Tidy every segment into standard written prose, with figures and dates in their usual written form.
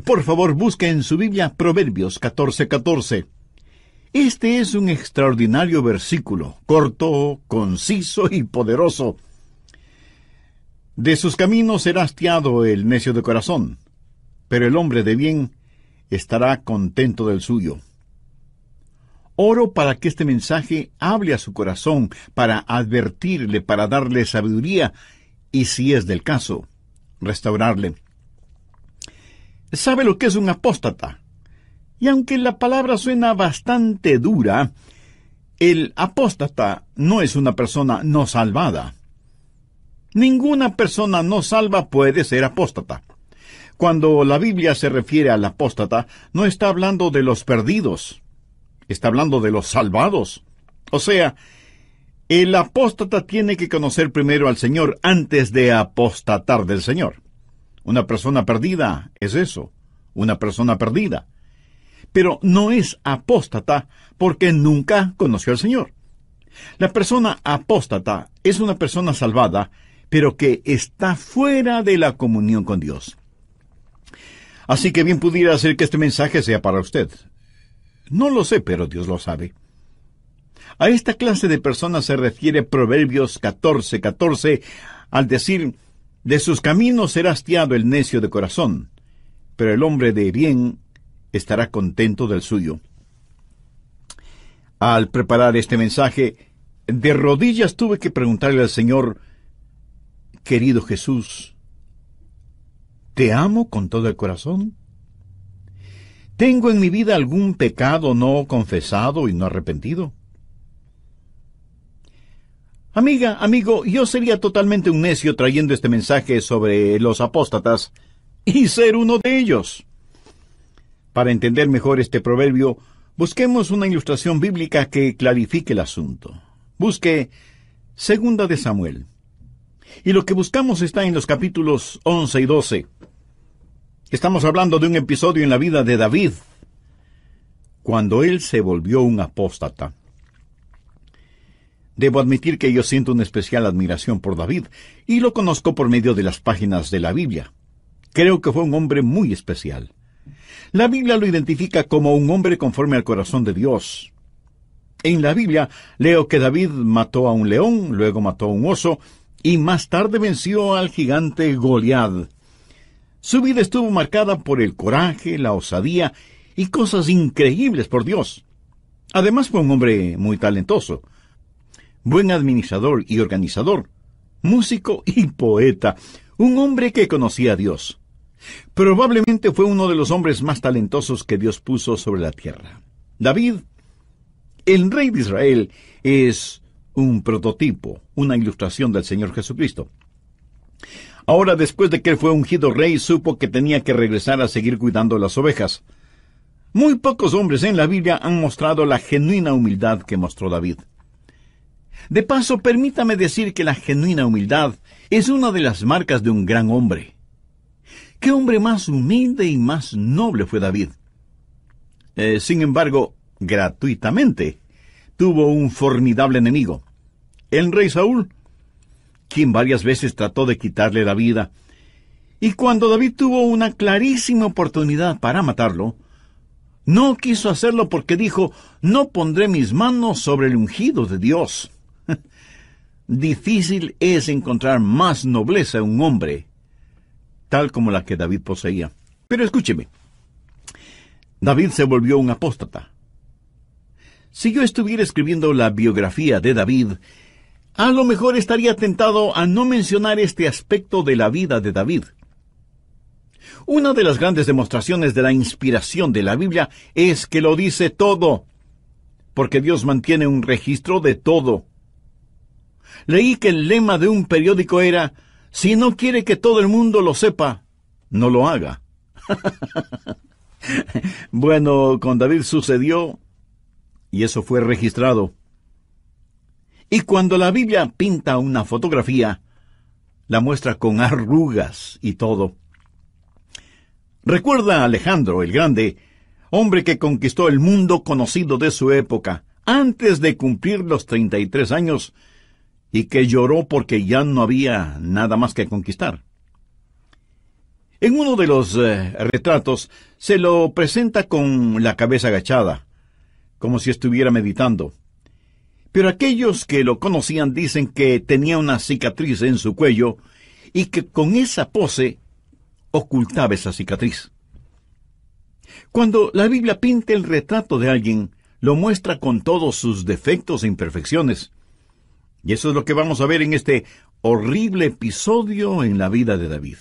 Por favor, busque en su Biblia Proverbios 14:14. Este es un extraordinario versículo, corto, conciso y poderoso. De sus caminos será hastiado el necio de corazón, pero el hombre de bien estará contento del suyo. Oro para que este mensaje hable a su corazón, para advertirle, para darle sabiduría y, si es del caso, restaurarle. ¿Sabe lo que es un apóstata? Y aunque la palabra suena bastante dura, el apóstata no es una persona no salvada. Ninguna persona no salva puede ser apóstata. Cuando la Biblia se refiere al apóstata, no está hablando de los perdidos, está hablando de los salvados. O sea, el apóstata tiene que conocer primero al Señor antes de apostatar del Señor. Una persona perdida es eso, una persona perdida. Pero no es apóstata porque nunca conoció al Señor. La persona apóstata es una persona salvada, pero que está fuera de la comunión con Dios. Así que bien pudiera ser que este mensaje sea para usted. No lo sé, pero Dios lo sabe. A esta clase de personas se refiere Proverbios 14:14 al decir: de sus caminos será hastiado el necio de corazón, pero el hombre de bien estará contento del suyo. Al preparar este mensaje, de rodillas tuve que preguntarle al Señor: querido Jesús, ¿te amo con todo el corazón? ¿Tengo en mi vida algún pecado no confesado y no arrepentido? Amiga, amigo, yo sería totalmente un necio trayendo este mensaje sobre los apóstatas y ser uno de ellos. Para entender mejor este proverbio, busquemos una ilustración bíblica que clarifique el asunto. Busque 2 de Samuel. Y lo que buscamos está en los capítulos 11 y 12. Estamos hablando de un episodio en la vida de David, cuando él se volvió un apóstata. Debo admitir que yo siento una especial admiración por David, y lo conozco por medio de las páginas de la Biblia. Creo que fue un hombre muy especial. La Biblia lo identifica como un hombre conforme al corazón de Dios. En la Biblia leo que David mató a un león, luego mató a un oso, y más tarde venció al gigante Goliat. Su vida estuvo marcada por el coraje, la osadía y cosas increíbles por Dios. Además fue un hombre muy talentoso, buen administrador y organizador, músico y poeta, un hombre que conocía a Dios. Probablemente fue uno de los hombres más talentosos que Dios puso sobre la tierra. David, el rey de Israel, es un prototipo, una ilustración del Señor Jesucristo. Ahora, después de que él fue ungido rey, supo que tenía que regresar a seguir cuidando las ovejas. Muy pocos hombres en la Biblia han mostrado la genuina humildad que mostró David. De paso, permítame decir que la genuina humildad es una de las marcas de un gran hombre. ¿Qué hombre más humilde y más noble fue David? Sin embargo, gratuitamente, tuvo un formidable enemigo, el rey Saúl, quien varias veces trató de quitarle la vida. Y cuando David tuvo una clarísima oportunidad para matarlo, no quiso hacerlo porque dijo: no pondré mis manos sobre el ungido de Dios. Difícil es encontrar más nobleza en un hombre, tal como la que David poseía. Pero escúcheme, David se volvió un apóstata. Si yo estuviera escribiendo la biografía de David, a lo mejor estaría tentado a no mencionar este aspecto de la vida de David. Una de las grandes demostraciones de la inspiración de la Biblia es que lo dice todo, porque Dios mantiene un registro de todo. Leí que el lema de un periódico era: si no quiere que todo el mundo lo sepa, no lo haga. Bueno, con David sucedió, y eso fue registrado. Y cuando la Biblia pinta una fotografía, la muestra con arrugas y todo. Recuerda a Alejandro el Grande, hombre que conquistó el mundo conocido de su época, antes de cumplir los 33 años, y que lloró porque ya no había nada más que conquistar. En uno de los retratos se lo presenta con la cabeza agachada, como si estuviera meditando. Pero aquellos que lo conocían dicen que tenía una cicatriz en su cuello y que con esa pose ocultaba esa cicatriz. Cuando la Biblia pinta el retrato de alguien, lo muestra con todos sus defectos e imperfecciones. Y eso es lo que vamos a ver en este horrible episodio en la vida de David.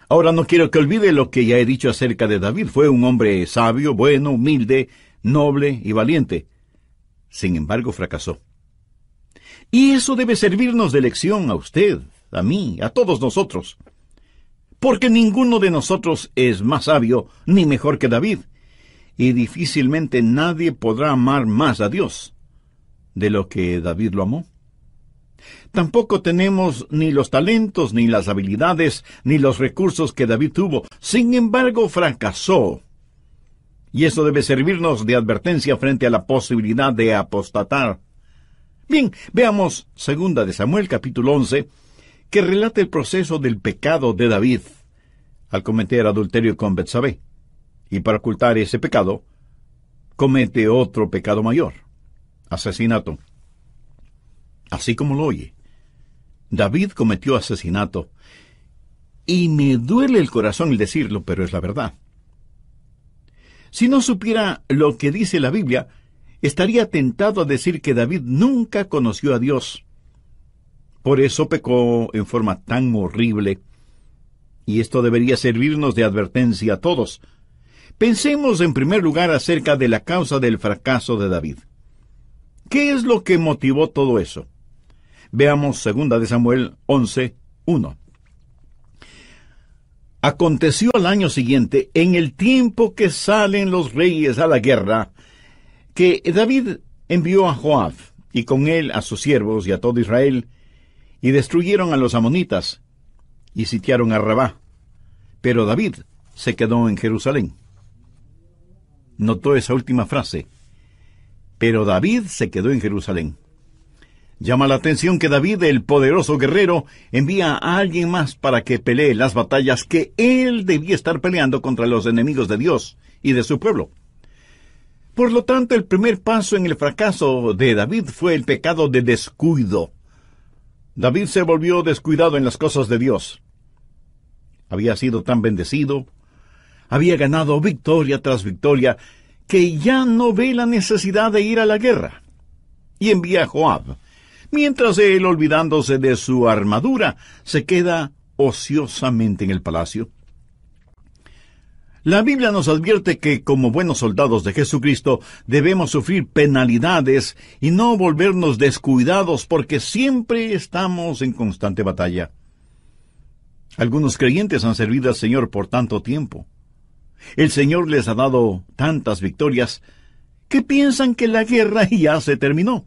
Ahora no quiero que olvide lo que ya he dicho acerca de David. Fue un hombre sabio, bueno, humilde, noble y valiente. Sin embargo, fracasó. Y eso debe servirnos de lección a usted, a mí, a todos nosotros. Porque ninguno de nosotros es más sabio ni mejor que David. Y difícilmente nadie podrá amar más a Dios de lo que David lo amó. Tampoco tenemos ni los talentos, ni las habilidades, ni los recursos que David tuvo. Sin embargo, fracasó. Y eso debe servirnos de advertencia frente a la posibilidad de apostatar. Bien, veamos 2 de Samuel, capítulo 11, que relata el proceso del pecado de David al cometer adulterio con Betsabé. Y para ocultar ese pecado, comete otro pecado mayor: asesinato. Así como lo oye, David cometió asesinato. Y me duele el corazón el decirlo, pero es la verdad. Si no supiera lo que dice la Biblia, estaría tentado a decir que David nunca conoció a Dios. Por eso pecó en forma tan horrible. Y esto debería servirnos de advertencia a todos. Pensemos en primer lugar acerca de la causa del fracaso de David. ¿Qué es lo que motivó todo eso? Veamos 2 de Samuel 11, 1. Aconteció al año siguiente, en el tiempo que salen los reyes a la guerra, que David envió a Joab, y con él a sus siervos y a todo Israel, y destruyeron a los amonitas, y sitiaron a Rabá. Pero David se quedó en Jerusalén. Notó esa última frase. Pero David se quedó en Jerusalén. Llama la atención que David, el poderoso guerrero, envía a alguien más para que pelee las batallas que él debía estar peleando contra los enemigos de Dios y de su pueblo. Por lo tanto, el primer paso en el fracaso de David fue el pecado de descuido. David se volvió descuidado en las cosas de Dios. Había sido tan bendecido, había ganado victoria tras victoria, que ya no ve la necesidad de ir a la guerra. Y envía a Joab, mientras él, olvidándose de su armadura, se queda ociosamente en el palacio. La Biblia nos advierte que, como buenos soldados de Jesucristo, debemos sufrir penalidades y no volvernos descuidados, porque siempre estamos en constante batalla. Algunos creyentes han servido al Señor por tanto tiempo. El Señor les ha dado tantas victorias que piensan que la guerra ya se terminó,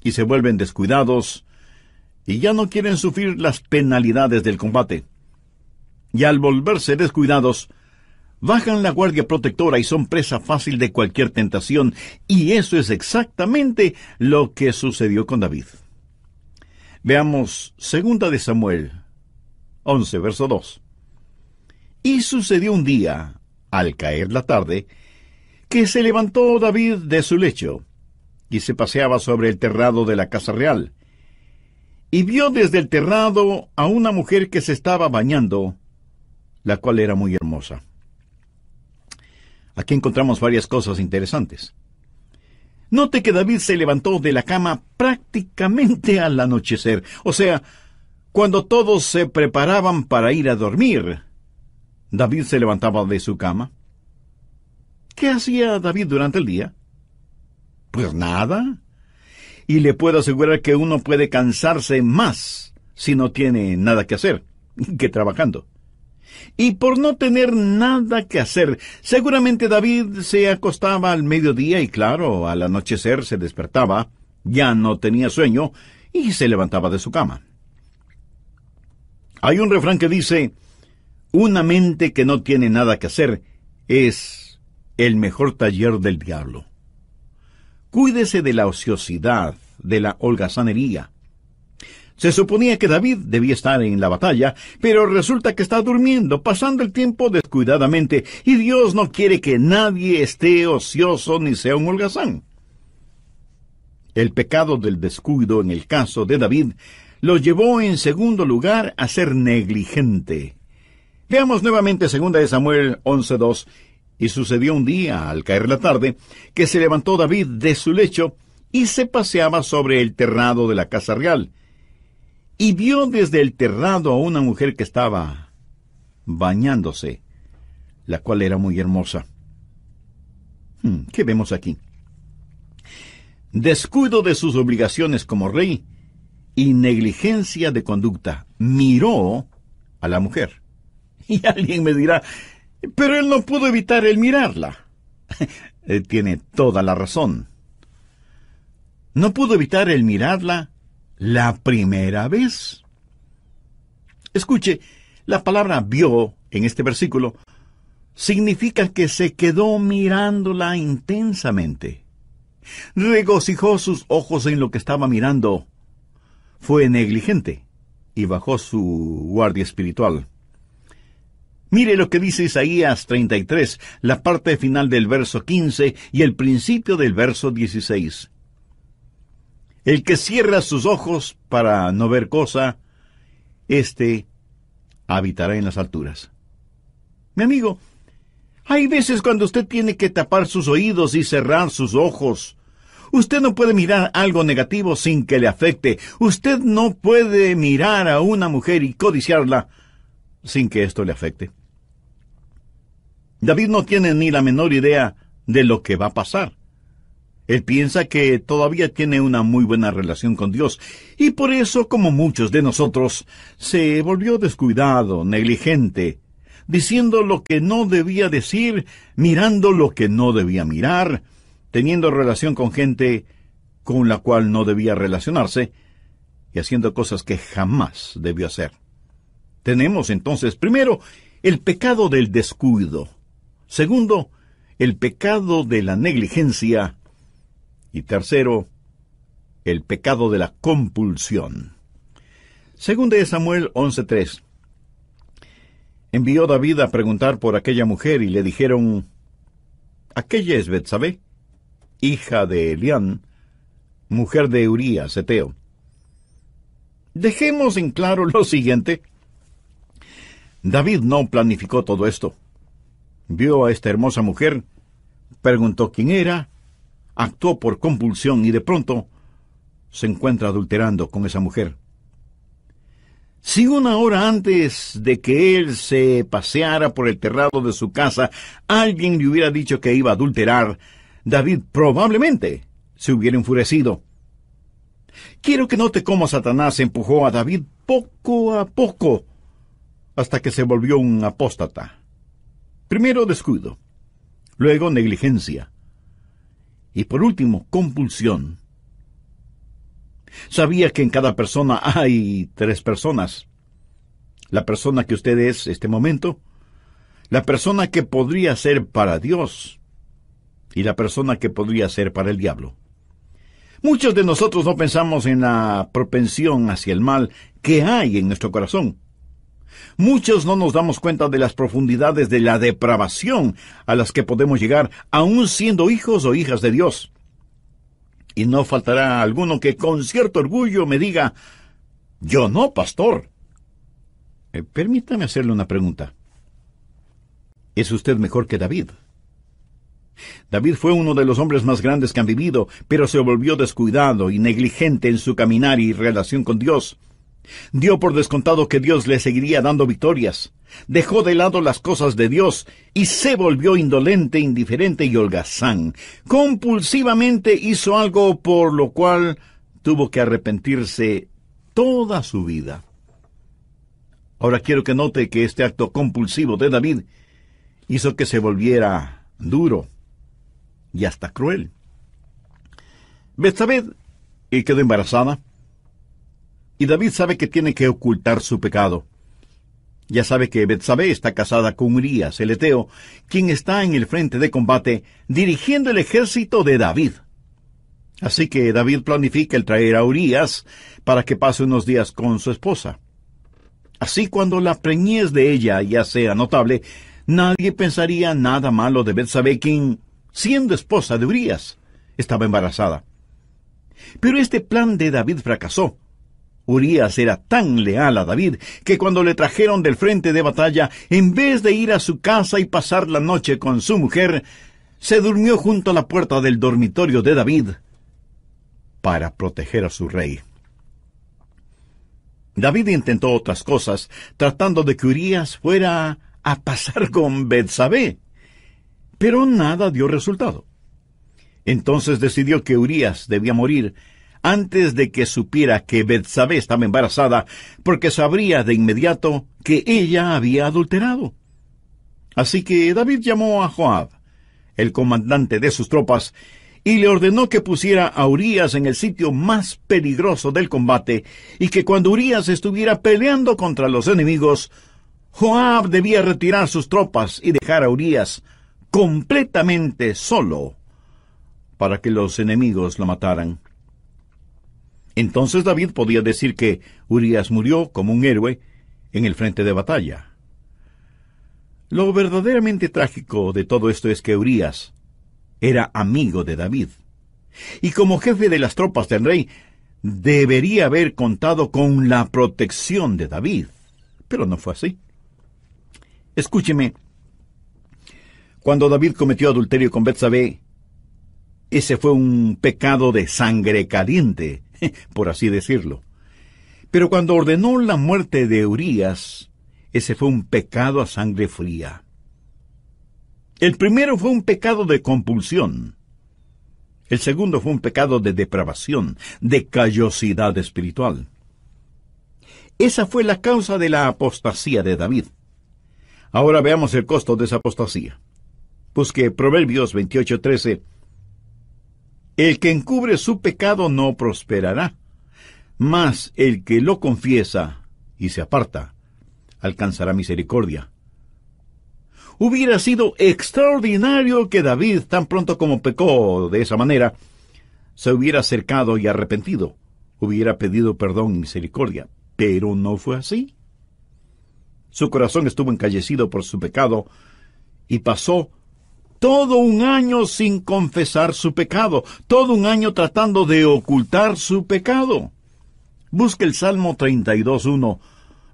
y se vuelven descuidados, y ya no quieren sufrir las penalidades del combate. Y al volverse descuidados, bajan la guardia protectora y son presa fácil de cualquier tentación, y eso es exactamente lo que sucedió con David. Veamos 2 de Samuel 11, verso 2. Y sucedió un día, al caer la tarde, que se levantó David de su lecho, y se paseaba sobre el terrado de la casa real, y vio desde el terrado a una mujer que se estaba bañando, la cual era muy hermosa. Aquí encontramos varias cosas interesantes. Note que David se levantó de la cama prácticamente al anochecer, o sea, cuando todos se preparaban para ir a dormir. David se levantaba de su cama. ¿Qué hacía David durante el día? Pues nada. Y le puedo asegurar que uno puede cansarse más si no tiene nada que hacer que trabajando. Y por no tener nada que hacer, seguramente David se acostaba al mediodía y, claro, al anochecer se despertaba, ya no tenía sueño y se levantaba de su cama. Hay un refrán que dice: una mente que no tiene nada que hacer es el mejor taller del diablo. Cuídese de la ociosidad, de la holgazanería. Se suponía que David debía estar en la batalla, pero resulta que está durmiendo, pasando el tiempo descuidadamente, y Dios no quiere que nadie esté ocioso ni sea un holgazán. El pecado del descuido en el caso de David lo llevó en segundo lugar a ser negligente. Veamos nuevamente 2 Samuel 11:2. Y sucedió un día, al caer la tarde, que se levantó David de su lecho y se paseaba sobre el terrado de la casa real. Y vio desde el terrado a una mujer que estaba bañándose, la cual era muy hermosa. ¿Qué vemos aquí? Descuido de sus obligaciones como rey y negligencia de conducta. Miró a la mujer. Y alguien me dirá, pero él no pudo evitar el mirarla. Tiene toda la razón. No pudo evitar el mirarla la primera vez. Escuche, la palabra vio en este versículo significa que se quedó mirándola intensamente. Regocijó sus ojos en lo que estaba mirando. Fue negligente y bajó su guardia espiritual. Mire lo que dice Isaías 33, la parte final del verso 15 y el principio del verso 16. El que cierra sus ojos para no ver cosa, éste habitará en las alturas. Mi amigo, hay veces cuando usted tiene que tapar sus oídos y cerrar sus ojos. Usted no puede mirar algo negativo sin que le afecte. Usted no puede mirar a una mujer y codiciarla sin que esto le afecte. David no tiene ni la menor idea de lo que va a pasar. Él piensa que todavía tiene una muy buena relación con Dios, y por eso, como muchos de nosotros, se volvió descuidado, negligente, diciendo lo que no debía decir, mirando lo que no debía mirar, teniendo relación con gente con la cual no debía relacionarse, y haciendo cosas que jamás debió hacer. Tenemos entonces, primero, el pecado del descuido. Segundo, el pecado de la negligencia. Y tercero, el pecado de la compulsión. 2 Samuel 11:3. Envió David a preguntar por aquella mujer y le dijeron, aquella es Betsabé, hija de Elián, mujer de Urías, heteo. Dejemos en claro lo siguiente. David no planificó todo esto. Vio a esta hermosa mujer, preguntó quién era, actuó por compulsión y de pronto se encuentra adulterando con esa mujer. Si una hora antes de que él se paseara por el terrado de su casa, alguien le hubiera dicho que iba a adulterar, David probablemente se hubiera enfurecido. Quiero que note cómo Satanás empujó a David poco a poco hasta que se volvió un apóstata. Primero descuido, luego negligencia, y por último compulsión. Sabía que en cada persona hay 3 personas. La persona que usted es este momento, la persona que podría ser para Dios y la persona que podría ser para el diablo. Muchos de nosotros no pensamos en la propensión hacia el mal que hay en nuestro corazón. Muchos no nos damos cuenta de las profundidades de la depravación a las que podemos llegar, aun siendo hijos o hijas de Dios. Y no faltará alguno que con cierto orgullo me diga, yo no, pastor. Permítame hacerle una pregunta. ¿Es usted mejor que David? David fue uno de los hombres más grandes que han vivido, pero se volvió descuidado y negligente en su caminar y relación con Dios. Dio por descontado que Dios le seguiría dando victorias. Dejó de lado las cosas de Dios y se volvió indolente, indiferente y holgazán. Compulsivamente hizo algo por lo cual tuvo que arrepentirse toda su vida. Ahora quiero que note que este acto compulsivo de David hizo que se volviera duro y hasta cruel. Betsabé quedó embarazada. Y David sabe que tiene que ocultar su pecado. Ya sabe que Betsabé está casada con Urías, el heteo, quien está en el frente de combate dirigiendo el ejército de David. Así que David planifica el traer a Urías para que pase unos días con su esposa. Así, cuando la preñez de ella ya sea notable, nadie pensaría nada malo de Betsabé, quien, siendo esposa de Urías, estaba embarazada. Pero este plan de David fracasó. Urías era tan leal a David que cuando le trajeron del frente de batalla, en vez de ir a su casa y pasar la noche con su mujer, se durmió junto a la puerta del dormitorio de David para proteger a su rey. David intentó otras cosas, tratando de que Urías fuera a pasar con Betsabé, pero nada dio resultado. Entonces decidió que Urías debía morir antes de que supiera que Betsabé estaba embarazada, porque sabría de inmediato que ella había adulterado. Así que David llamó a Joab, el comandante de sus tropas, y le ordenó que pusiera a Urías en el sitio más peligroso del combate, y que cuando Urías estuviera peleando contra los enemigos, Joab debía retirar sus tropas y dejar a Urías completamente solo, para que los enemigos lo mataran. Entonces David podía decir que Urías murió como un héroe en el frente de batalla. Lo verdaderamente trágico de todo esto es que Urías era amigo de David, y como jefe de las tropas del rey, debería haber contado con la protección de David, pero no fue así. Escúcheme, cuando David cometió adulterio con Betsabé, ese fue un pecado de sangre caliente, por así decirlo. Pero cuando ordenó la muerte de Urías, ese fue un pecado a sangre fría. El primero fue un pecado de compulsión. El segundo fue un pecado de depravación, de callosidad espiritual. Esa fue la causa de la apostasía de David. Ahora veamos el costo de esa apostasía. Busque Proverbios 28:13. El que encubre su pecado no prosperará, mas el que lo confiesa y se aparta, alcanzará misericordia. Hubiera sido extraordinario que David, tan pronto como pecó de esa manera, se hubiera acercado y arrepentido, hubiera pedido perdón y misericordia, pero no fue así. Su corazón estuvo encallecido por su pecado y pasó todo un año sin confesar su pecado, todo un año tratando de ocultar su pecado. Busque el Salmo 32:1.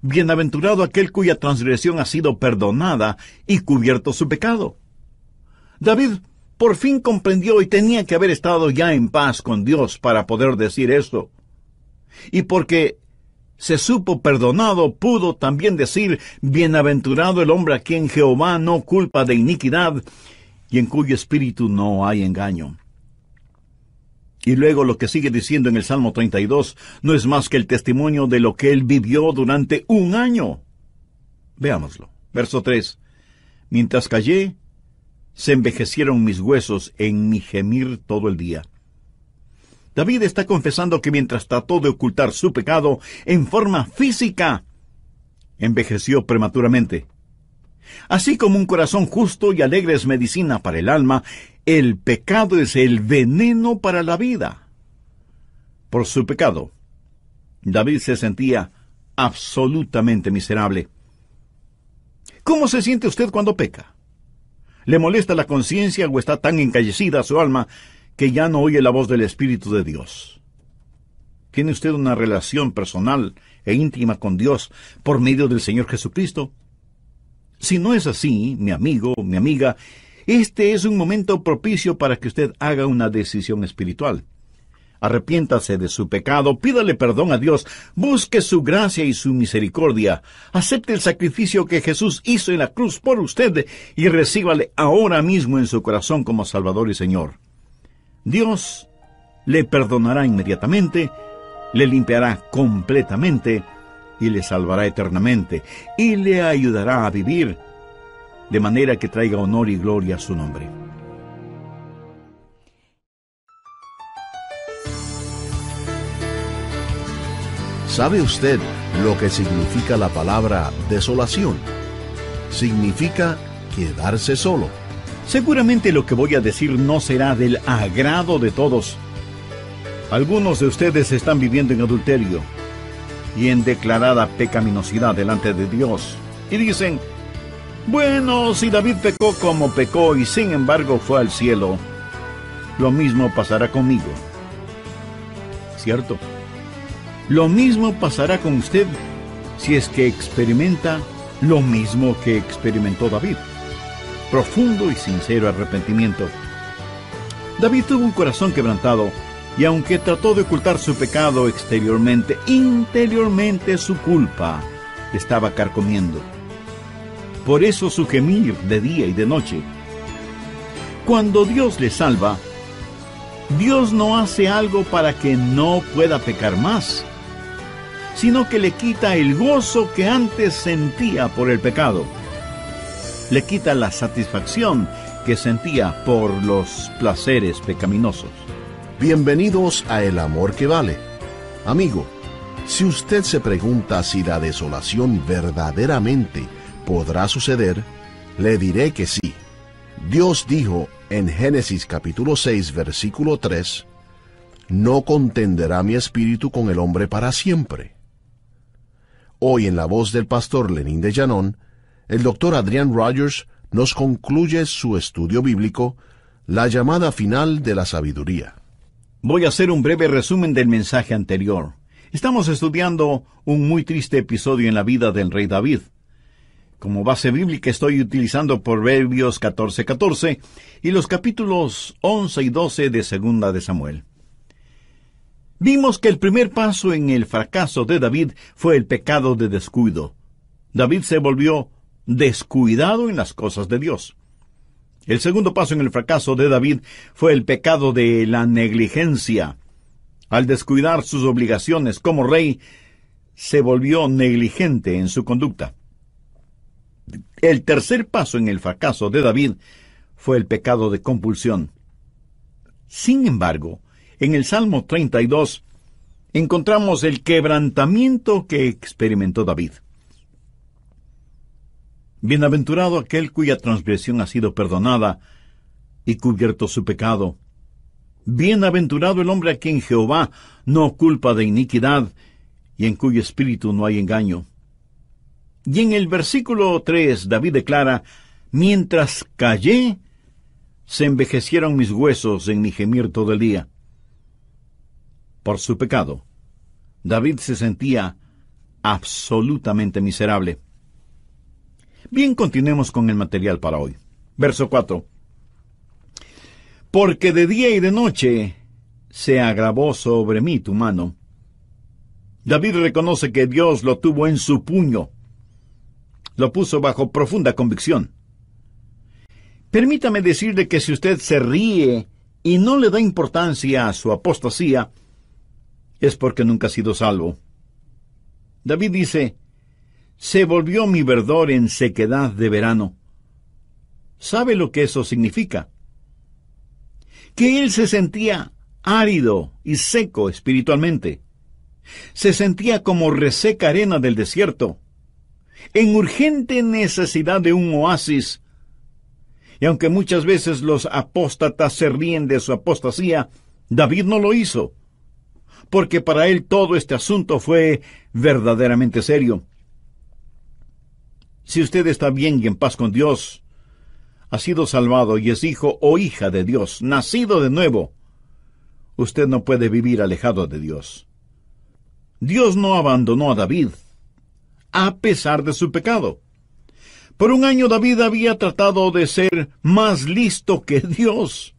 Bienaventurado aquel cuya transgresión ha sido perdonada y cubierto su pecado. David por fin comprendió y tenía que haber estado ya en paz con Dios para poder decir esto. Y porque se supo perdonado, pudo también decir, bienaventurado el hombre a quien Jehová no culpa de iniquidad y en cuyo espíritu no hay engaño. Y luego lo que sigue diciendo en el Salmo 32 no es más que el testimonio de lo que él vivió durante un año. Veámoslo. Verso 3. Mientras callé, se envejecieron mis huesos en mi gemir todo el día. David está confesando que mientras trató de ocultar su pecado en forma física, envejeció prematuramente. Así como un corazón justo y alegre es medicina para el alma, el pecado es el veneno para la vida. Por su pecado, David se sentía absolutamente miserable. ¿Cómo se siente usted cuando peca? ¿Le molesta la conciencia o está tan encallecida su alma que ya no oye la voz del Espíritu de Dios? ¿Tiene usted una relación personal e íntima con Dios por medio del Señor Jesucristo? Si no es así, mi amigo, mi amiga, este es un momento propicio para que usted haga una decisión espiritual. Arrepiéntase de su pecado, pídale perdón a Dios, busque su gracia y su misericordia, acepte el sacrificio que Jesús hizo en la cruz por usted y recíbale ahora mismo en su corazón como Salvador y Señor. Dios le perdonará inmediatamente, le limpiará completamente y le salvará eternamente, y le ayudará a vivir de manera que traiga honor y gloria a su nombre. ¿Sabe usted lo que significa la palabra desolación? Significa quedarse solo. Seguramente lo que voy a decir no será del agrado de todos, Algunos de ustedes están viviendo en adulterio y en declarada pecaminosidad delante de Dios. Y dicen, bueno, si David pecó como pecó y sin embargo fue al cielo, lo mismo pasará conmigo. ¿Cierto? Lo mismo pasará con usted si es que experimenta lo mismo que experimentó David. Profundo y sincero arrepentimiento. David tuvo un corazón quebrantado y aunque trató de ocultar su pecado exteriormente, interiormente su culpa le estaba carcomiendo. Por eso su gemir de día y de noche. Cuando Dios le salva, Dios no hace algo para que no pueda pecar más, sino que le quita el gozo que antes sentía por el pecado. Le quita la satisfacción que sentía por los placeres pecaminosos. Bienvenidos a El Amor que Vale. Amigo, si usted se pregunta si la desolación verdaderamente podrá suceder, le diré que sí. Dios dijo en Génesis capítulo 6, versículo 3, «No contenderá mi espíritu con el hombre para siempre». Hoy, en la voz del pastor Lenín de Llanón, el doctor Adrian Rogers nos concluye su estudio bíblico, La llamada final de la sabiduría. Voy a hacer un breve resumen del mensaje anterior. Estamos estudiando un muy triste episodio en la vida del rey David. Como base bíblica estoy utilizando Proverbios 14:14 y los capítulos 11 y 12 de Segunda de Samuel. Vimos que el primer paso en el fracaso de David fue el pecado de descuido. David se volvió descuidado en las cosas de Dios. El segundo paso en el fracaso de David fue el pecado de la negligencia. Al descuidar sus obligaciones como rey, se volvió negligente en su conducta. El tercer paso en el fracaso de David fue el pecado de compulsión. Sin embargo, en el Salmo 32 encontramos el quebrantamiento que experimentó David. Bienaventurado aquel cuya transgresión ha sido perdonada y cubierto su pecado. Bienaventurado el hombre a quien Jehová no culpa de iniquidad y en cuyo espíritu no hay engaño. Y en el versículo 3 David declara, mientras callé, se envejecieron mis huesos en mi gemir todo el día. Por su pecado, David se sentía absolutamente miserable. Bien, continuemos con el material para hoy. Verso 4. Porque de día y de noche se agravó sobre mí tu mano. David reconoce que Dios lo tuvo en su puño. Lo puso bajo profunda convicción. Permítame decirle que si usted se ríe y no le da importancia a su apostasía, es porque nunca ha sido salvo. David dice, se volvió mi verdor en sequedad de verano. ¿Sabe lo que eso significa? Que él se sentía árido y seco espiritualmente. Se sentía como reseca arena del desierto, en urgente necesidad de un oasis. Y aunque muchas veces los apóstatas se ríen de su apostasía, David no lo hizo, porque para él todo este asunto fue verdaderamente serio. Si usted está bien y en paz con Dios, ha sido salvado y es hijo o hija de Dios, nacido de nuevo, usted no puede vivir alejado de Dios. Dios no abandonó a David, a pesar de su pecado. Por un año David había tratado de ser más listo que Dios,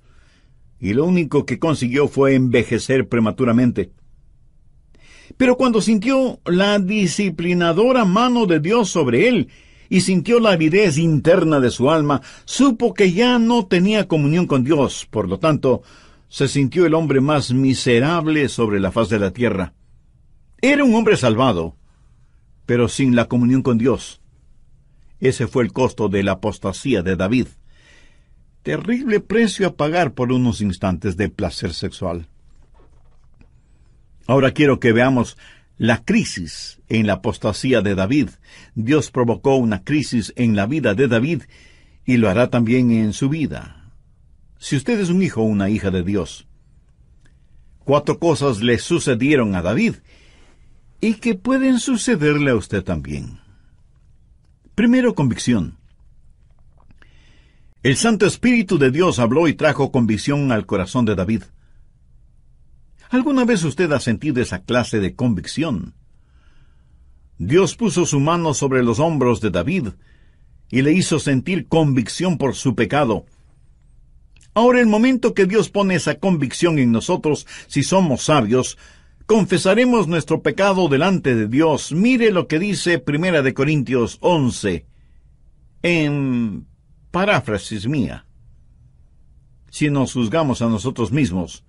y lo único que consiguió fue envejecer prematuramente. Pero cuando sintió la disciplinadora mano de Dios sobre él, y sintió la aridez interna de su alma, supo que ya no tenía comunión con Dios. Por lo tanto, se sintió el hombre más miserable sobre la faz de la tierra. Era un hombre salvado, pero sin la comunión con Dios. Ese fue el costo de la apostasía de David. Terrible precio a pagar por unos instantes de placer sexual. Ahora quiero que veamos la crisis en la apostasía de David. Dios provocó una crisis en la vida de David y lo hará también en su vida. Si usted es un hijo o una hija de Dios, 4 cosas le sucedieron a David y que pueden sucederle a usted también. Primero, convicción. El Santo Espíritu de Dios habló y trajo convicción al corazón de David. ¿Alguna vez usted ha sentido esa clase de convicción? Dios puso su mano sobre los hombros de David y le hizo sentir convicción por su pecado. Ahora, el momento que Dios pone esa convicción en nosotros, si somos sabios, confesaremos nuestro pecado delante de Dios. Mire lo que dice 1 Corintios 11, en paráfrasis mía. Si nos juzgamos a nosotros mismos,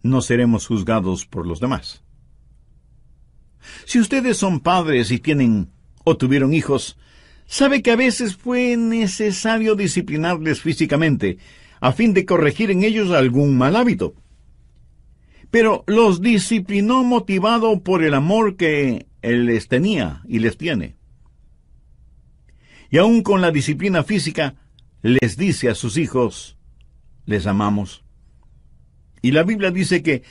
no seremos juzgados por los demás. Si ustedes son padres y tienen o tuvieron hijos, sabe que a veces fue necesario disciplinarles físicamente a fin de corregir en ellos algún mal hábito. Pero los disciplinó motivado por el amor que Él les tenía y les tiene. Y aun con la disciplina física, les dice a sus hijos, les amamos. Y la Biblia dice que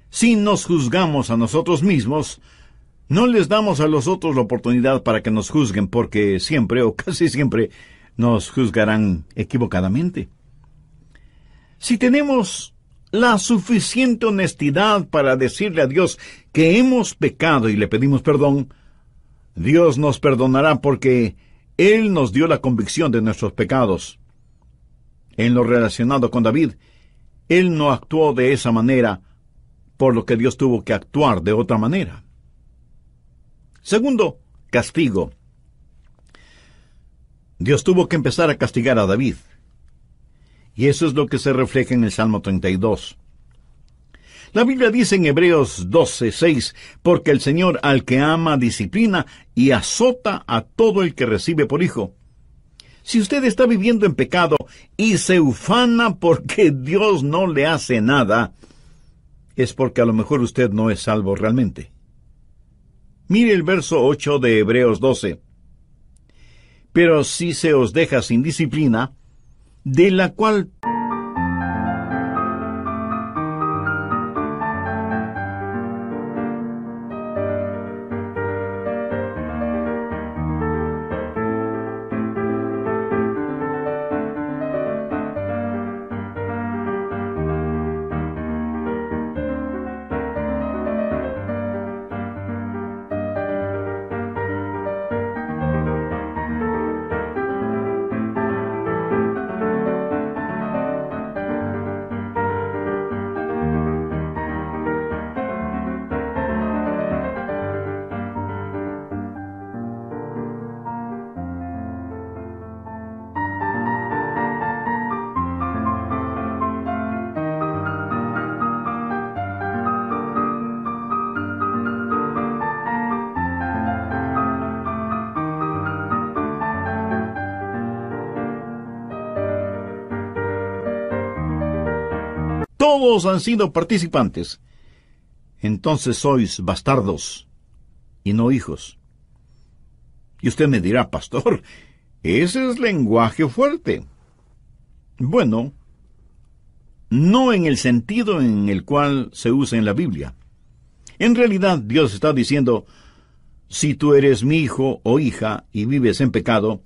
si nos juzgamos a nosotros mismos, no les damos a los otros la oportunidad para que nos juzguen, porque siempre o casi siempre nos juzgarán equivocadamente. Si tenemos la suficiente honestidad para decirle a Dios que hemos pecado y le pedimos perdón, Dios nos perdonará porque Él nos dio la convicción de nuestros pecados. En lo relacionado con David, él no actuó de esa manera, por lo que Dios tuvo que actuar de otra manera. Segundo, castigo. Dios tuvo que empezar a castigar a David. Y eso es lo que se refleja en el Salmo 32. La Biblia dice en Hebreos 12:6, porque el Señor al que ama disciplina y azota a todo el que recibe por hijo. Si usted está viviendo en pecado y se ufana porque Dios no le hace nada, es porque a lo mejor usted no es salvo realmente. Mire el verso 8 de Hebreos 12. Pero si se os deja sin disciplina, de la cual todos han sido participantes, entonces sois bastardos y no hijos. Y usted me dirá, pastor, ese es lenguaje fuerte. Bueno, no en el sentido en el cual se usa en la Biblia. En realidad, Dios está diciendo, si tú eres mi hijo o hija y vives en pecado,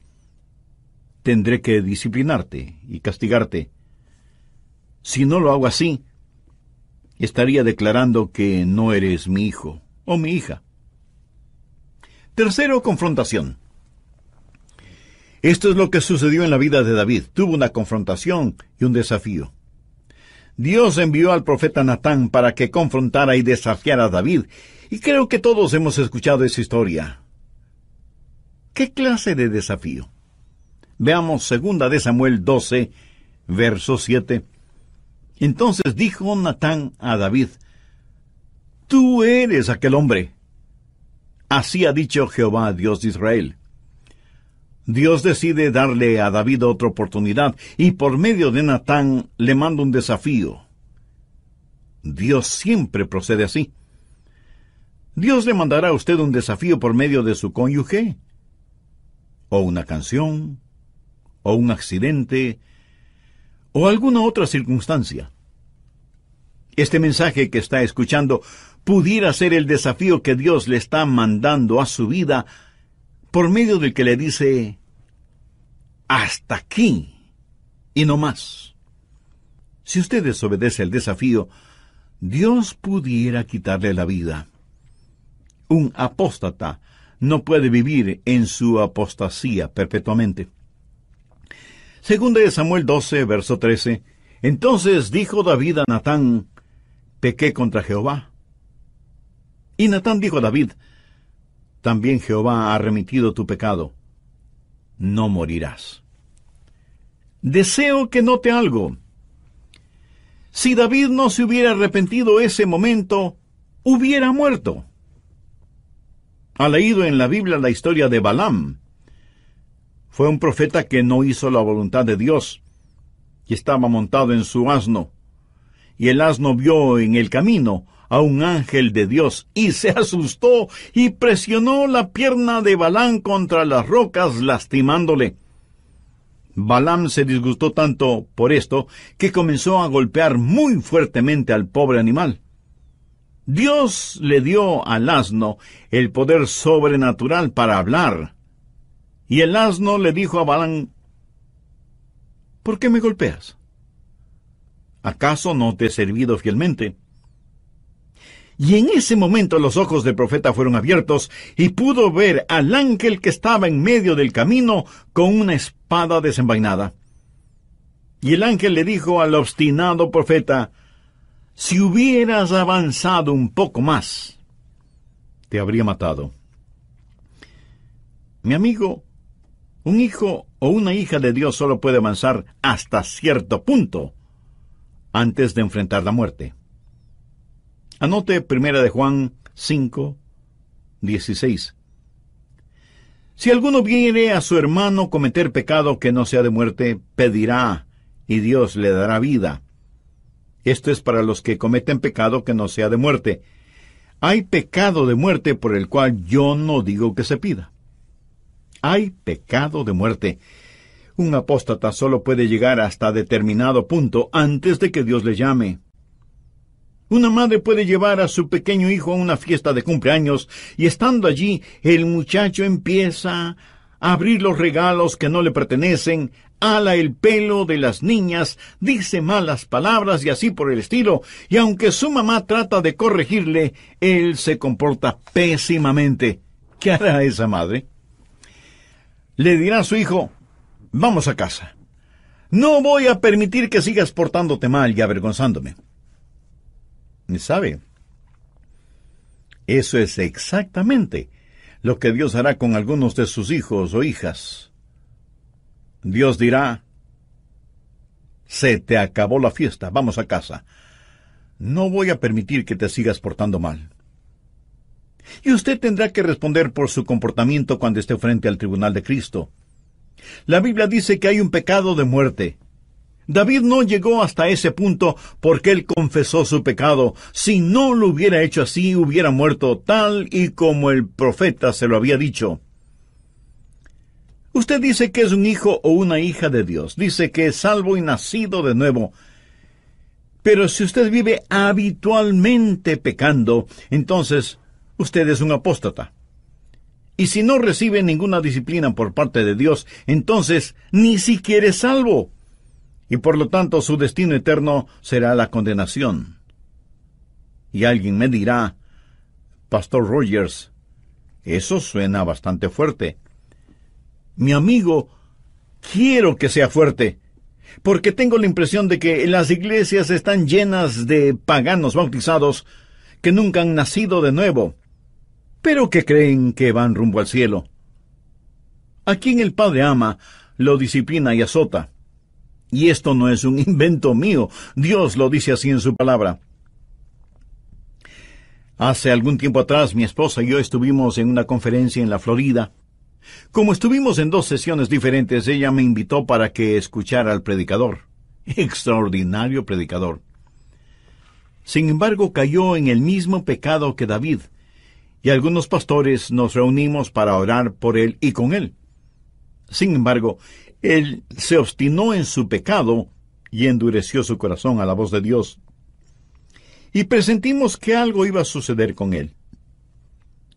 tendré que disciplinarte y castigarte. Si no lo hago así, estaría declarando que no eres mi hijo o mi hija. Tercero, confrontación. Esto es lo que sucedió en la vida de David. Tuvo una confrontación y un desafío. Dios envió al profeta Natán para que confrontara y desafiara a David, y creo que todos hemos escuchado esa historia. ¿Qué clase de desafío? Veamos 2 de Samuel 12, verso 7. Entonces dijo Natán a David, tú eres aquel hombre. Así ha dicho Jehová, Dios de Israel. Dios decide darle a David otra oportunidad, y por medio de Natán le manda un desafío. Dios siempre procede así. Dios le mandará a usted un desafío por medio de su cónyuge, o una canción, o un accidente, o alguna otra circunstancia. Este mensaje que está escuchando pudiera ser el desafío que Dios le está mandando a su vida por medio del que le dice, hasta aquí y no más. Si usted desobedece el desafío, Dios pudiera quitarle la vida. Un apóstata no puede vivir en su apostasía perpetuamente. Segunda de Samuel 12, verso 13. Entonces dijo David a Natán, pequé contra Jehová. Y Natán dijo a David, también Jehová ha remitido tu pecado. No morirás. Deseo que note algo. Si David no se hubiera arrepentido ese momento, hubiera muerto. Ha leído en la Biblia la historia de Balaam. Fue un profeta que no hizo la voluntad de Dios, y estaba montado en su asno. Y el asno vio en el camino a un ángel de Dios, y se asustó y presionó la pierna de Balaam contra las rocas, lastimándole. Balaam se disgustó tanto por esto que comenzó a golpear muy fuertemente al pobre animal. Dios le dio al asno el poder sobrenatural para hablar. Y el asno le dijo a Balaam, ¿por qué me golpeas? ¿Acaso no te he servido fielmente? Y en ese momento los ojos del profeta fueron abiertos y pudo ver al ángel que estaba en medio del camino con una espada desenvainada. Y el ángel le dijo al obstinado profeta, si hubieras avanzado un poco más, te habría matado. Mi amigo, un hijo o una hija de Dios solo puede avanzar hasta cierto punto antes de enfrentar la muerte. Anote 1 de Juan 5, 16. Si alguno viere a su hermano cometer pecado que no sea de muerte, pedirá, y Dios le dará vida. Esto es para los que cometen pecado que no sea de muerte. Hay pecado de muerte por el cual yo no digo que se pida. Hay pecado de muerte. Un apóstata solo puede llegar hasta determinado punto antes de que Dios le llame. Una madre puede llevar a su pequeño hijo a una fiesta de cumpleaños y estando allí, el muchacho empieza a abrir los regalos que no le pertenecen, ala el pelo de las niñas, dice malas palabras y así por el estilo, y aunque su mamá trata de corregirle, él se comporta pésimamente. ¿Qué hará esa madre? Le dirá a su hijo, vamos a casa. No voy a permitir que sigas portándote mal y avergonzándome. ¿Sabe? Eso es exactamente lo que Dios hará con algunos de sus hijos o hijas. Dios dirá, se te acabó la fiesta, vamos a casa. No voy a permitir que te sigas portando mal. Y usted tendrá que responder por su comportamiento cuando esté frente al tribunal de Cristo. La Biblia dice que hay un pecado de muerte. David no llegó hasta ese punto porque él confesó su pecado. Si no lo hubiera hecho así, hubiera muerto tal y como el profeta se lo había dicho. Usted dice que es un hijo o una hija de Dios. Dice que es salvo y nacido de nuevo. Pero si usted vive habitualmente pecando, entonces usted es un apóstata. Y si no recibe ninguna disciplina por parte de Dios, entonces ni siquiera es salvo. Y por lo tanto su destino eterno será la condenación. Y alguien me dirá, Pastor Rogers, eso suena bastante fuerte. Mi amigo, quiero que sea fuerte, porque tengo la impresión de que las iglesias están llenas de paganos bautizados que nunca han nacido de nuevo, pero que creen que van rumbo al cielo. A quien el Padre ama, lo disciplina y azota. Y esto no es un invento mío, Dios lo dice así en su palabra. Hace algún tiempo atrás, mi esposa y yo estuvimos en una conferencia en la Florida. Como estuvimos en 2 sesiones diferentes, ella me invitó para que escuchara al predicador. Extraordinario predicador. Sin embargo, cayó en el mismo pecado que David, y algunos pastores nos reunimos para orar por él y con él. Sin embargo, él se obstinó en su pecado y endureció su corazón a la voz de Dios. y presentimos que algo iba a suceder con él.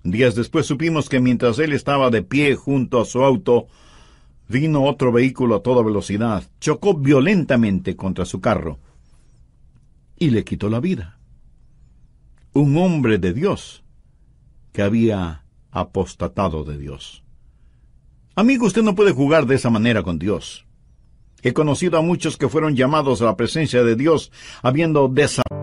Días después supimos que mientras él estaba de pie junto a su auto, vino otro vehículo a toda velocidad, chocó violentamente contra su carro y le quitó la vida. Un hombre de Dios que había apostatado de Dios. Amigo, usted no puede jugar de esa manera con Dios. He conocido a muchos que fueron llamados a la presencia de Dios habiendo desaparecido.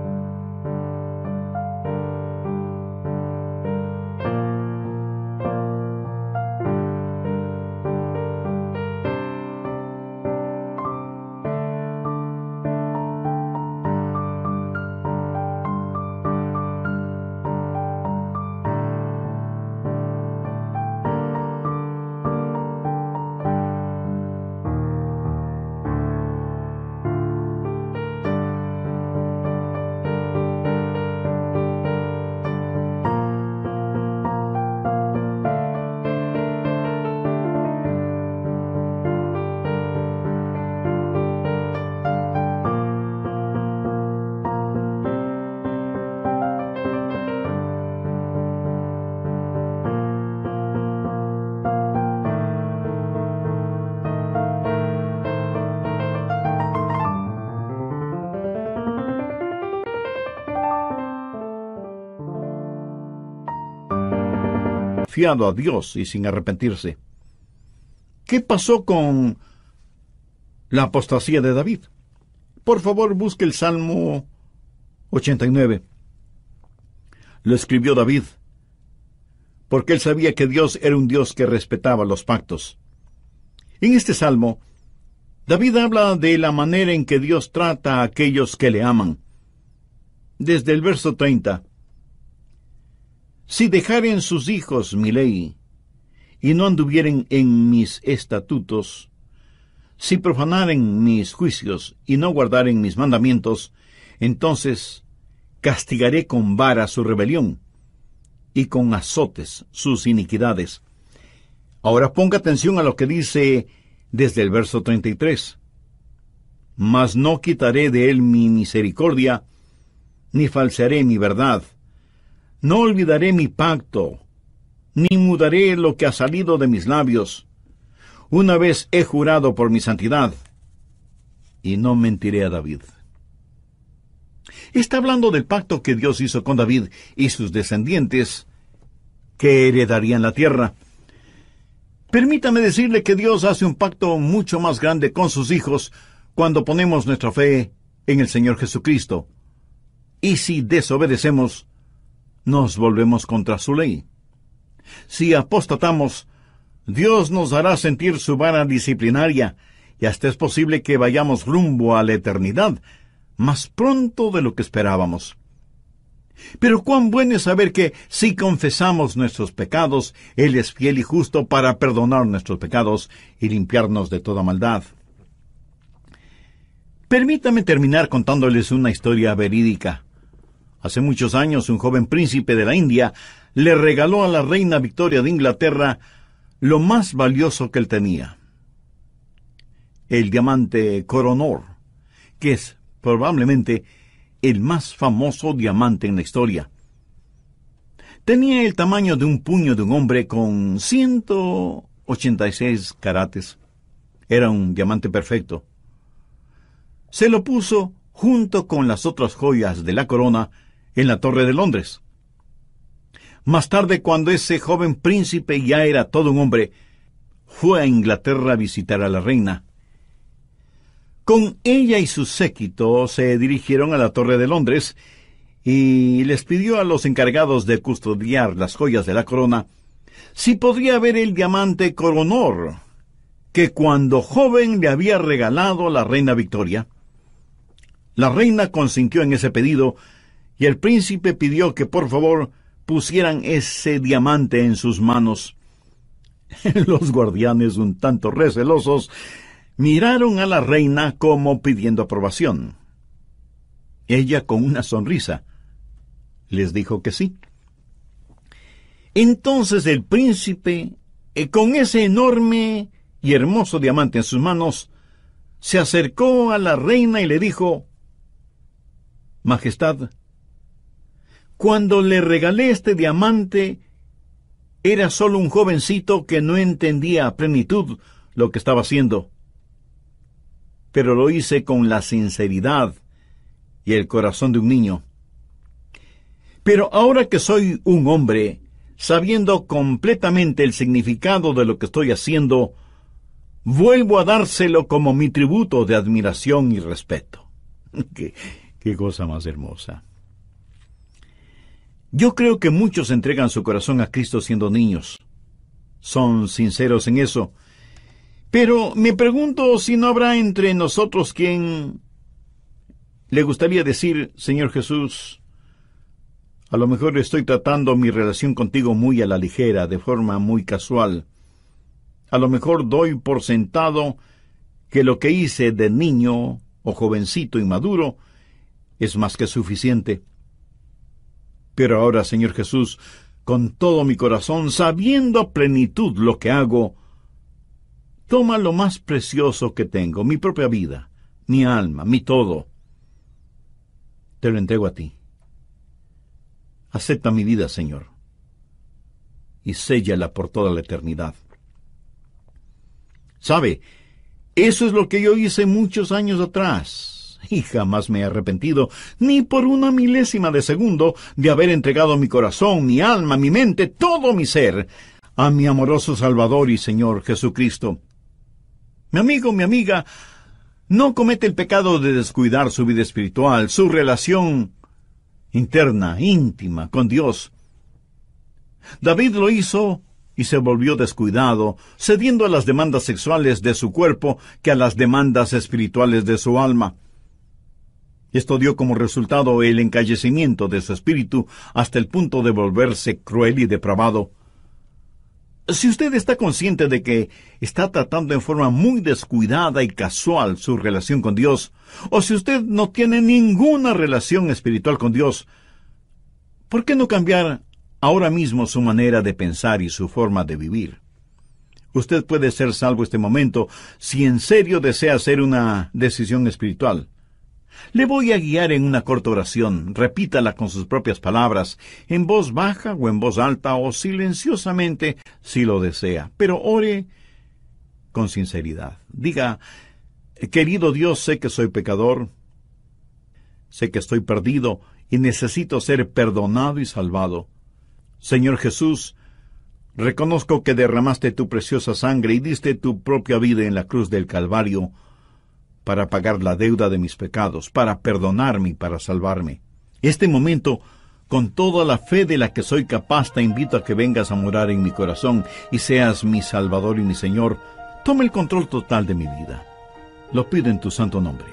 Fiado a Dios y sin arrepentirse. ¿Qué pasó con la apostasía de David? Por favor, busque el Salmo 89. Lo escribió David, porque él sabía que Dios era un Dios que respetaba los pactos. En este salmo, David habla de la manera en que Dios trata a aquellos que le aman. Desde el verso 30. Si dejaren sus hijos mi ley, y no anduvieren en mis estatutos, si profanaren mis juicios, y no guardaren mis mandamientos, entonces castigaré con vara su rebelión, y con azotes sus iniquidades. Ahora ponga atención a lo que dice desde el verso 33. Mas no quitaré de él mi misericordia, ni falsearé mi verdad. No olvidaré mi pacto, ni mudaré lo que ha salido de mis labios. Una vez he jurado por mi santidad, y no mentiré a David. Está hablando del pacto que Dios hizo con David y sus descendientes, que heredarían la tierra. Permítame decirle que Dios hace un pacto mucho más grande con sus hijos cuando ponemos nuestra fe en el Señor Jesucristo. Y si desobedecemos, nos volvemos contra su ley. Si apostatamos, Dios nos hará sentir su vara disciplinaria, y hasta es posible que vayamos rumbo a la eternidad, más pronto de lo que esperábamos. Pero cuán bueno es saber que si confesamos nuestros pecados, Él es fiel y justo para perdonar nuestros pecados y limpiarnos de toda maldad. Permítame terminar contándoles una historia verídica. Hace muchos años, un joven príncipe de la India le regaló a la reina Victoria de Inglaterra lo más valioso que él tenía: el diamante Koh-i-Noor, que es probablemente el más famoso diamante en la historia. Tenía el tamaño de un puño de un hombre con 186 carates. Era un diamante perfecto. Se lo puso junto con las otras joyas de la corona en la Torre de Londres. Más tarde, cuando ese joven príncipe ya era todo un hombre, fue a Inglaterra a visitar a la reina. Con ella y su séquito se dirigieron a la Torre de Londres y les pidió a los encargados de custodiar las joyas de la corona si podría ver el diamante Koh-i-Noor que cuando joven le había regalado a la reina Victoria. La reina consintió en ese pedido y el príncipe pidió que por favor pusieran ese diamante en sus manos. Los guardianes, un tanto recelosos, miraron a la reina como pidiendo aprobación. Ella, con una sonrisa, les dijo que sí. Entonces el príncipe, con ese enorme y hermoso diamante en sus manos, se acercó a la reina y le dijo: Majestad, Cuando le regalé este diamante, era solo un jovencito que no entendía a plenitud lo que estaba haciendo. Pero lo hice con la sinceridad y el corazón de un niño. Pero ahora que soy un hombre, sabiendo completamente el significado de lo que estoy haciendo, vuelvo a dárselo como mi tributo de admiración y respeto. Qué cosa más hermosa. Yo creo que muchos entregan su corazón a Cristo siendo niños. Son sinceros en eso. Pero me pregunto si no habrá entre nosotros quien le gustaría decir: Señor Jesús, a lo mejor estoy tratando mi relación contigo muy a la ligera, de forma muy casual. A lo mejor doy por sentado que lo que hice de niño o jovencito inmaduro es más que suficiente. Pero ahora, Señor Jesús, con todo mi corazón, sabiendo a plenitud lo que hago, toma lo más precioso que tengo, mi propia vida, mi alma, mi todo. Te lo entrego a ti. Acepta mi vida, Señor, y séllala por toda la eternidad. ¿Sabe? Eso es lo que yo hice muchos años atrás. Y jamás me he arrepentido, ni por una milésima de segundo, de haber entregado mi corazón, mi alma, mi mente, todo mi ser, a mi amoroso Salvador y Señor Jesucristo. Mi amigo, mi amiga, no comete el pecado de descuidar su vida espiritual, su relación interna, íntima, con Dios. David lo hizo y se volvió descuidado, cediendo a las demandas sexuales de su cuerpo que a las demandas espirituales de su alma. Esto dio como resultado el encallecimiento de su espíritu hasta el punto de volverse cruel y depravado. Si usted está consciente de que está tratando en forma muy descuidada y casual su relación con Dios, o si usted no tiene ninguna relación espiritual con Dios, ¿por qué no cambiar ahora mismo su manera de pensar y su forma de vivir? Usted puede ser salvo este momento si en serio desea hacer una decisión espiritual. Le voy a guiar en una corta oración. Repítala con sus propias palabras, en voz baja o en voz alta o silenciosamente si lo desea. Pero ore con sinceridad. Diga: querido Dios, sé que soy pecador, sé que estoy perdido y necesito ser perdonado y salvado. Señor Jesús, reconozco que derramaste tu preciosa sangre y diste tu propia vida en la cruz del Calvario para pagar la deuda de mis pecados, para perdonarme y para salvarme. Este momento, con toda la fe de la que soy capaz, te invito a que vengas a morar en mi corazón y seas mi Salvador y mi Señor. Toma el control total de mi vida. Lo pido en tu santo nombre.